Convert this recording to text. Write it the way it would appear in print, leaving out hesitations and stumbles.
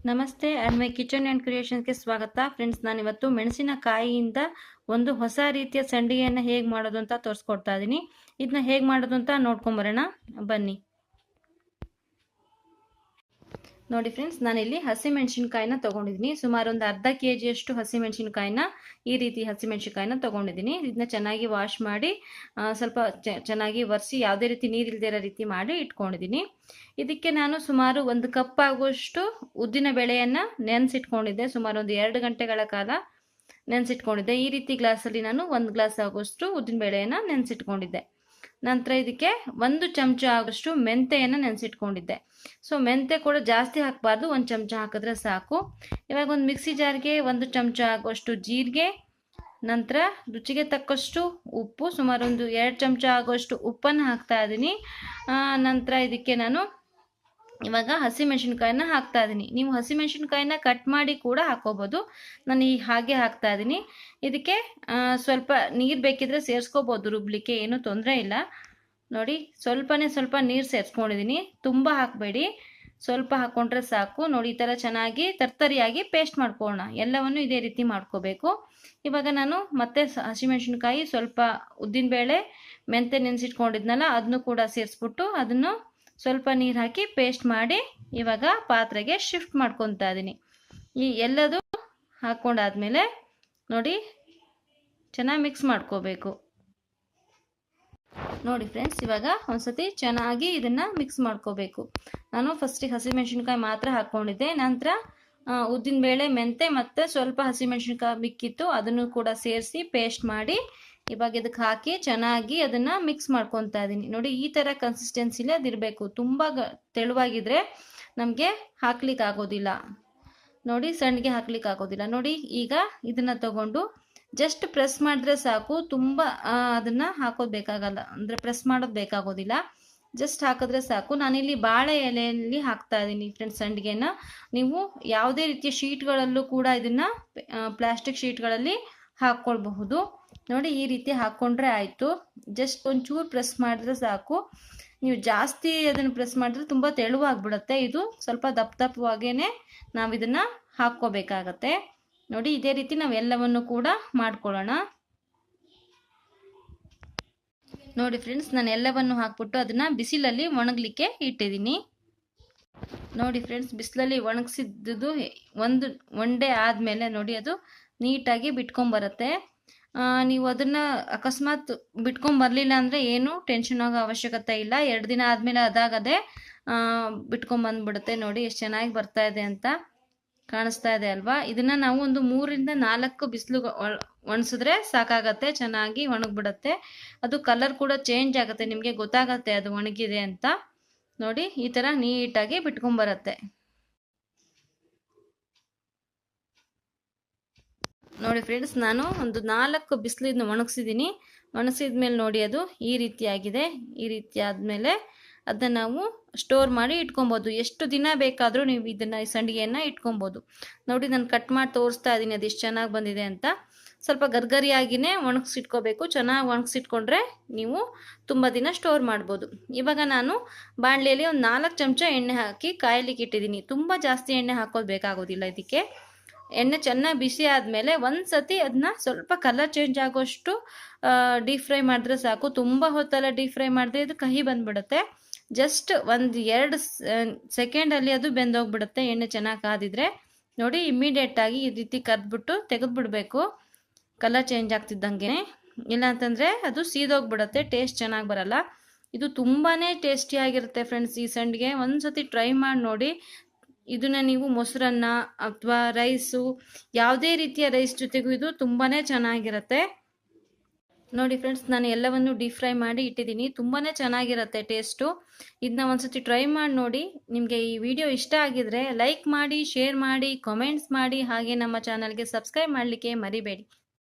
ನಮಸ್ತೆ Anvay kitchen and ಕ್ರಿಯೇಷನ್ಸ್ಗೆ ಸ್ವಾಗತ. Friends, ನಾನಿವತ್ತು ಮೆಣಸಿನಕಾಯಿಯಿಂದ ಒಂದು ಹೊಸ ರೀತಿಯ ಸಂಡಿಗೆಯನ್ನು ಹೇಗೆ ಮಾಡೋದು ಅಂತ ತೋರಿಸ್ಕೊಡ್ತಾ ಇದ್ದೀನಿ. ಇದನ್ನ ಹೇಗೆ ಮಾಡೋದು ಅಂತ ನೋಡ್ಕೊಂಬರೋಣ ಬನ್ನಿ. ನೋಡಿ ಫ್ರೆಂಡ್ಸ್, ನಾನಿಲ್ಲಿ ಹಸಿಮೆಣಸಿನಕಾಯಿನ ತೊಗೊಂಡಿದ್ದೀನಿ. ಸುಮಾರು ಒಂದು ಅರ್ಧ ಕೆಜಿಯಷ್ಟು ಹಸಿಮೆಣಸಿನಕಾಯಿನ ಈ ರೀತಿ ಹಸಿಮೆಣಸಿನಕಾಯಿನ ತೊಗೊಂಡಿದ್ದೀನಿ. ಇದನ್ನ ಚೆನ್ನಾಗಿ ವಾಶ್ ಮಾಡಿ ಸ್ವಲ್ಪ ಚೆನ್ನಾಗಿ ಒರೆಸಿ ಯಾವುದೇ ರೀತಿ ನೀರಿಲ್ಲದೆ ಇರೋ ರೀತಿ ಮಾಡಿ ಇಟ್ಕೊಂಡಿದ್ದೀನಿ. ಇದಕ್ಕೆ ನಾನು ಸುಮಾರು 1 ಕಪ್ ಆಗುವಷ್ಟು ಉದ್ದಿನ ಬೇಳೆಯನ್ನು ನೆನೆಸಿಟ್ಕೊಂಡಿದ್ದೆ. ಸುಮಾರು ಒಂದು 2 ಗಂಟೆಗಳ ಕಾಲ ನೆನೆಸಿಟ್ಕೊಂಡಿದ್ದೆ. ಈ ರೀತಿ ಗ್ಲಾಸಲ್ಲಿ ನಾನು 1 ಗ್ಲಾಸ್ ಆಗುವಷ್ಟು ಉದ್ದಿನ ಬೇಳೆಯನ್ನು ನೆನೆಸಿಟ್ಕೊಂಡಿದ್ದೆ. ನಂತರ ಇದಕ್ಕೆ 1 ಚಮಚ ಆಗುವಷ್ಟು ಮೆಂತೆಯನ್ನು ನೆನೆಸಿಟ್ಕೊಂಡಿದ್ದೆ. ಸೊ ಮೆಂತೆ ಕೂಡ ಜಾಸ್ತಿ ಹಾಕಬಾರ್ದು, 1 ಚಮಚ ಹಾಕಿದ್ರೆ ಸಾಕು. ಇವಾಗ ಒಂದು ಮಿಕ್ಸಿ ಜಾರ್ಗೆ 1 ಚಮಚ ಆಗುವಷ್ಟು ಜೀರಿಗೆ, ನಂತರ ರುಚಿಗೆ ತಕ್ಕಷ್ಟು ಉಪ್ಪು, ಸುಮಾರು ಒಂದು 2 ಚಮಚ ಆಗುವಷ್ಟು ಉಪ್ಪನ್ನು ಹಾಕ್ತಾ ಇದ್ದೀನಿ. ನಂತರ ಇದಕ್ಕೆ ನಾನು ಇವಾಗ ಹಸಿಮೆಣಸಿನ್ಕಾಯಿನ ಹಾಕ್ತಾ ಇದ್ದೀನಿ. ನೀವು ಹಸಿಮೆಣಸಿನ್ಕಾಯಿನ ಕಟ್ ಮಾಡಿ ಕೂಡ ಹಾಕೋಬೋದು. ನಾನು ಹಾಗೆ ಹಾಕ್ತಾ ಇದ್ದೀನಿ. ಇದಕ್ಕೆ ಸ್ವಲ್ಪ ನೀರು ಬೇಕಿದ್ರೆ ಸೇರಿಸ್ಕೋಬೋದು, ರುಬ್ಲಿಕ್ಕೆ ಏನೂ ತೊಂದರೆ ಇಲ್ಲ. ನೋಡಿ, ಸ್ವಲ್ಪ ನೀರು ಸೇರಿಸ್ಕೊಂಡಿದ್ದೀನಿ. ತುಂಬ ಹಾಕಬೇಡಿ, ಸ್ವಲ್ಪ ಹಾಕ್ಕೊಂಡ್ರೆ ಸಾಕು. ನೋಡಿ, ಈ ಥರ ಚೆನ್ನಾಗಿ ತರ್ತರಿಯಾಗಿ ಪೇಸ್ಟ್ ಮಾಡ್ಕೊಳ್ಳೋಣ. ಎಲ್ಲವನ್ನು ಇದೇ ರೀತಿ ಮಾಡ್ಕೋಬೇಕು. ಇವಾಗ ನಾನು ಮತ್ತೆ ಹಸಿಮೆಣಸಿನ್ಕಾಯಿ, ಸ್ವಲ್ಪ ಉದ್ದಿನಬೇಳೆ, ಮೆಂತೆ ನೆನೆಸಿಟ್ಕೊಂಡಿದ್ನಲ್ಲ ಅದನ್ನು ಕೂಡ ಸೇರಿಸ್ಬಿಟ್ಟು ಅದನ್ನು ಸ್ವಲ್ಪ ನೀರು ಹಾಕಿ ಪೇಸ್ಟ್ ಮಾಡಿ ಇವಾಗ ಪಾತ್ರೆಗೆ ಶಿಫ್ಟ್ ಮಾಡ್ಕೊತಾ ಇದ್ದೀನಿ. ಈ ಎಲ್ಲದು ಹಾಕ್ಕೊಂಡಾದ್ಮೇಲೆ ನೋಡಿ ಚೆನ್ನಾಗಿ ಮಿಕ್ಸ್ ಮಾಡ್ಕೋಬೇಕು. ನೋಡಿ ಫ್ರೆಂಡ್ಸ್, ಇವಾಗ ಒಂದ್ಸತಿ ಚೆನ್ನಾಗಿ ಇದನ್ನು ಮಿಕ್ಸ್ ಮಾಡ್ಕೋಬೇಕು. ನಾನು ಫಸ್ಟಿಗೆ ಹಸಿಮೆಣಸಿನ್ಕಾಯಿ ಮಾತ್ರ ಹಾಕ್ಕೊಂಡಿದ್ದೆ. ನಂತರ ಉದ್ದಿನಬೇಳೆ, ಮೆಂತೆ ಮತ್ತು ಸ್ವಲ್ಪ ಹಸಿಮೆಣಸಿನ್ಕಾಯಿ ಮಿಕ್ಕಿತ್ತು, ಅದನ್ನು ಕೂಡ ಸೇರಿಸಿ ಪೇಸ್ಟ್ ಮಾಡಿ ಇವಾಗ ಇದಕ್ಕೆ ಹಾಕಿ ಚೆನ್ನಾಗಿ ಅದನ್ನು ಮಿಕ್ಸ್ ಮಾಡ್ಕೊತಾ ಇದ್ದೀನಿ. ನೋಡಿ, ಈ ಥರ ಕನ್ಸಿಸ್ಟೆನ್ಸಿಲಿ ಅದಿರಬೇಕು. ತುಂಬ ತೆಳುವಾಗಿದ್ರೆ ನಮಗೆ ಹಾಕ್ಲಿಕ್ಕೆ ಆಗೋದಿಲ್ಲ. ನೋಡಿ, ಸಣ್ಣಗೆ ಹಾಕ್ಲಿಕ್ಕೆ ಆಗೋದಿಲ್ಲ. ನೋಡಿ, ಈಗ ಇದನ್ನು ತಗೊಂಡು ಜಸ್ಟ್ ಪ್ರೆಸ್ ಮಾಡಿದ್ರೆ ಸಾಕು. ತುಂಬ ಅದನ್ನು ಹಾಕೋದು ಬೇಕಾಗಲ್ಲ, ಅಂದರೆ ಪ್ರೆಸ್ ಮಾಡೋದು ಬೇಕಾಗೋದಿಲ್ಲ. ಜಸ್ಟ್ ಹಾಕಿದ್ರೆ ಸಾಕು. ನಾನಿಲ್ಲಿ ಬಾಳೆ ಎಲೆಯಲ್ಲಿ ಹಾಕ್ತಾ ಇದ್ದೀನಿ ಫ್ರೆಂಡ್ಸ್ ಸಂಡಿಗೆನ. ನೀವು ಯಾವುದೇ ರೀತಿಯ ಶೀಟ್ಗಳಲ್ಲೂ ಕೂಡ ಇದನ್ನು ಪ್ಲಾಸ್ಟಿಕ್ ಶೀಟ್ಗಳಲ್ಲಿ ಹಾಕ್ಕೊಳ್ಬಹುದು. ನೋಡಿ, ಈ ರೀತಿ ಹಾಕ್ಕೊಂಡ್ರೆ ಆಯಿತು. ಜಸ್ಟ್ ಒಂಚೂರು ಪ್ರೆಸ್ ಮಾಡಿದ್ರೆ ಸಾಕು. ನೀವು ಜಾಸ್ತಿ ಅದನ್ನು ಪ್ರೆಸ್ ಮಾಡಿದ್ರೆ ತುಂಬ ತೆಳುವಾಗಿಬಿಡುತ್ತೆ. ಇದು ಸ್ವಲ್ಪ ದಪ್ಪವಾಗೇ ನಾವು ಇದನ್ನು ಹಾಕ್ಕೋಬೇಕಾಗತ್ತೆ. ನೋಡಿ, ಇದೇ ರೀತಿ ನಾವು ಎಲ್ಲವನ್ನು ಕೂಡ ಮಾಡ್ಕೊಳ್ಳೋಣ. ನೋಡಿ ಫ್ರೆಂಡ್ಸ್, ನಾನು ಎಲ್ಲವನ್ನು ಹಾಕ್ಬಿಟ್ಟು ಅದನ್ನು ಬಿಸಿಲಲ್ಲಿ ಒಣಗಲಿಕ್ಕೆ ಇಟ್ಟಿದ್ದೀನಿ. ನೋಡಿ ಫ್ರೆಂಡ್ಸ್, ಬಿಸಿಲಲ್ಲಿ ಒಣಗಿಸಿದ್ದು ಒನ್ ಡೇ ಆದಮೇಲೆ ನೋಡಿ ಅದು ನೀಟಾಗಿ ಬಿಟ್ಕೊಂಬರುತ್ತೆ. ನೀವು ಅದನ್ನು ಅಕಸ್ಮಾತ್ ಬಿಟ್ಕೊಂಬರಲಿಲ್ಲ ಅಂದರೆ ಏನು ಟೆನ್ಷನ್ ಆಗೋ ಅವಶ್ಯಕತೆ ಇಲ್ಲ. 2 ದಿನ ಆದಮೇಲೆ ಅದಾಗದೆ ಬಿಟ್ಕೊಂಬಂದ್ಬಿಡುತ್ತೆ. ನೋಡಿ ಎಷ್ಟು ಚೆನ್ನಾಗಿ ಬರ್ತಾ ಇದೆ ಅಂತ ಕಾಣಿಸ್ತಾ ಇದೆ ಅಲ್ವಾ? ಇದನ್ನು ನಾವು ಒಂದು 3 ರಿಂದ 4 ಬಿಸಿಲು ಒಣಸಿದ್ರೆ ಸಾಕಾಗತ್ತೆ. ಚೆನ್ನಾಗಿ ಒಣಗಿಬಿಡುತ್ತೆ. ಅದು ಕಲರ್ ಕೂಡ ಚೇಂಜ್ ಆಗುತ್ತೆ, ನಿಮಗೆ ಗೊತ್ತಾಗತ್ತೆ ಅದು ಒಣಗಿದೆ ಅಂತ. ನೋಡಿ, ಈ ಥರ ನೀಟಾಗಿ ಬಿಟ್ಕೊಂಬರತ್ತೆ. ನೋಡಿ ಫ್ರೆಂಡ್ಸ್, ನಾನು ಒಂದು 4 ಬಿಸಿಲಿಂದ ಒಣಗಿಸಿದ್ದೀನಿ. ಒಣಗಿಸಿದ್ಮೇಲೆ ನೋಡಿ ಅದು ಈ ರೀತಿ ಆಗಿದೆ. ಈ ರೀತಿ ಆದಮೇಲೆ ಅದನ್ನು ನಾವು ಸ್ಟೋರ್ ಮಾಡಿ ಇಟ್ಕೊಬೋದು. ಎಷ್ಟು ದಿನ ಬೇಕಾದರೂ ನೀವು ಇದನ್ನು ಈ ಸಂಡಿಗೆಯನ್ನು ಇಟ್ಕೊಬೋದು. ನೋಡಿ, ನಾನು ಕಟ್ ಮಾಡಿ ತೋರಿಸ್ತಾ ಇದ್ದೀನಿ ಅದು ಎಷ್ಟು ಚೆನ್ನಾಗಿ ಬಂದಿದೆ ಅಂತ. ಸ್ವಲ್ಪ ಗರ್ಗರಿಯಾಗಿಯೇ ಒಣಗಿಸಿಟ್ಕೋಬೇಕು. ಚೆನ್ನಾಗಿ ಒಣಗಿಸಿಟ್ಕೊಂಡ್ರೆ ನೀವು ತುಂಬ ದಿನ ಸ್ಟೋರ್ ಮಾಡ್ಬೋದು. ಇವಾಗ ನಾನು ಬಾಣಲೆಯಲ್ಲಿ ಒಂದು 4 ಚಮಚ ಎಣ್ಣೆ ಹಾಕಿ ಕಾಯಲಿಕ್ಕೆ ಇಟ್ಟಿದ್ದೀನಿ. ತುಂಬ ಜಾಸ್ತಿ ಎಣ್ಣೆ ಹಾಕೋದು ಬೇಕಾಗೋದಿಲ್ಲ ಇದಕ್ಕೆ. ಎಣ್ಣೆ ಚೆನ್ನಾಗಿ ಬಿಸಿ ಆದಮೇಲೆ ಒಂದು ಸತಿ ಅದನ್ನ ಸ್ವಲ್ಪ ಕಲರ್ ಚೇಂಜ್ ಆಗೋಷ್ಟು ಡೀಪ್ ಫ್ರೈ ಮಾಡಿದ್ರೆ ಸಾಕು. ತುಂಬ ಹೊತ್ತೆಲ್ಲ ಡೀಪ್ ಫ್ರೈ ಮಾಡಿದ್ರೆ ಇದು ಕಹಿ ಬಂದುಬಿಡುತ್ತೆ. ಜಸ್ಟ್ 1-2 ಸೆಕೆಂಡಲ್ಲಿ ಅದು ಬೆಂದೋಗ್ಬಿಡುತ್ತೆ ಎಣ್ಣೆ ಚೆನ್ನಾಗಿ ಕಾದಿದ್ರೆ. ನೋಡಿ, ಇಮ್ಮಿಡಿಯೇಟಾಗಿ ಈ ರೀತಿ ಕದ್ಬಿಟ್ಟು ತೆಗೆದುಬಿಡಬೇಕು ಕಲರ್ ಚೇಂಜ್ ಆಗ್ತಿದ್ದಂಗೆ. ಇಲ್ಲ ಅಂತಂದರೆ ಅದು ಸೀದೋಗ್ಬಿಡುತ್ತೆ, ಟೇಸ್ಟ್ ಚೆನ್ನಾಗಿ ಬರಲ್ಲ. ಇದು ತುಂಬಾ ಟೇಸ್ಟಿಯಾಗಿರುತ್ತೆ ಫ್ರೆಂಡ್ಸ್. ಈ ಸಂಡಿಗೆ ಒಂದು ಸತಿ ಟ್ರೈ ಮಾಡಿ ನೋಡಿ. ಇದನ್ನು ನೀವು ಮೊಸರನ್ನ ಅಥವಾ ರೈಸು, ಯಾವುದೇ ರೀತಿಯ ರೈಸ್ ಜೊತೆಗೂ ಇದು ತುಂಬಾ ಚೆನ್ನಾಗಿರುತ್ತೆ. ನೋಡಿ ಫ್ರೆಂಡ್ಸ್, ನಾನು ಎಲ್ಲವನ್ನು ಡೀಪ್ ಫ್ರೈ ಮಾಡಿ ಇಟ್ಟಿದ್ದೀನಿ. ತುಂಬಾ ಚೆನ್ನಾಗಿರುತ್ತೆ ಟೇಸ್ಟು. ಇದನ್ನ ಒಂದ್ಸತಿ ಟ್ರೈ ಮಾಡಿ ನೋಡಿ. ನಿಮಗೆ ಈ ವಿಡಿಯೋ ಇಷ್ಟ ಆಗಿದ್ರೆ ಲೈಕ್ ಮಾಡಿ, ಶೇರ್ ಮಾಡಿ, ಕಾಮೆಂಟ್ಸ್ ಮಾಡಿ, ಹಾಗೆ ನಮ್ಮ ಚಾನಲ್ಗೆ ಸಬ್ಸ್ಕ್ರೈಬ್ ಮಾಡಲಿಕ್ಕೆ ಮರಿಬೇಡಿ.